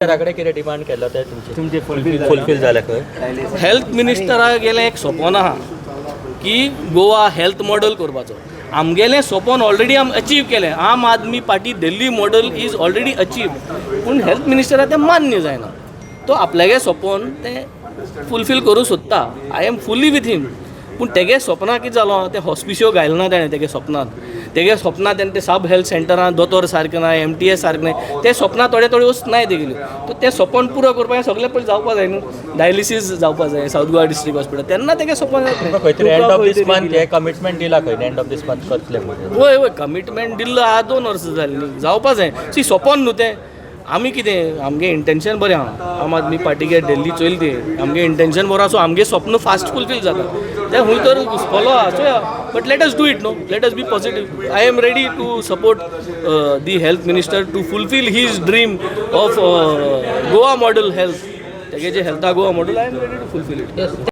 मिनिस्टराकडे कितें डिमांड केलो ते तुमचे फुलफील जाले खंय? हेल्थ मिनिस्टराक गेलें एक सपोन आहा की गोवा हेल्थ मॉडल करपाचो. आमगेलें सपोन ऑलरेडी अचीव केलें. Aam Aadmi Party Delhi model is already achieve. पूण हेल्थ मिनिस्टराक तें मान्य जायना. तो आपल्यागे सपोन तें फुलफील करूं सोदता. आय एम फुली विथ हिम. पूण तेगे सपना कितें जालो तें हॉस्पिशियो घायलना तेणें तेगे सपनांत. तेगे सपना तेणें ते सब हेल्थ सेंटरान दोतोर सारके ना, MTS सारके ना, ते सपना थोडे वस्त नाय तेगेली. तो ते सपन पुरो करपाक सगळें पयलीं जावपा जाय न्हू. डायलिसीस जावपा जाय सावथ गोवा डिस्ट्रिक्ट हॉस्पिटल. तेन्ना तेगे सपन खंय तरी एंड ऑफ दीस मंथ हे कमिटमेंट दिला खंय एंड ऑफ दीस मंथ करतले म्हणून. वय कमिटमेंट दिल्लो आहा 2 वर्सां जालीं न्ही. जावपा जाय. सी सपन न्हू तें. आमी कितें आमगे इंटेंशन बरें आहा. आम आदमी पार्टीगे दिल्ली चलयली ती. आमगे इंटेंशन बरो आहा सो आमगे स्वप्न फास्ट फुलफील जाता. तें खूंय तर घुसपलो आहा चोया. But let us do it now. Let us be positive. I am ready to support the health minister to fulfil his dream of Goa model health. तेगे जे हेल्था Goa model I am ready to fulfil it.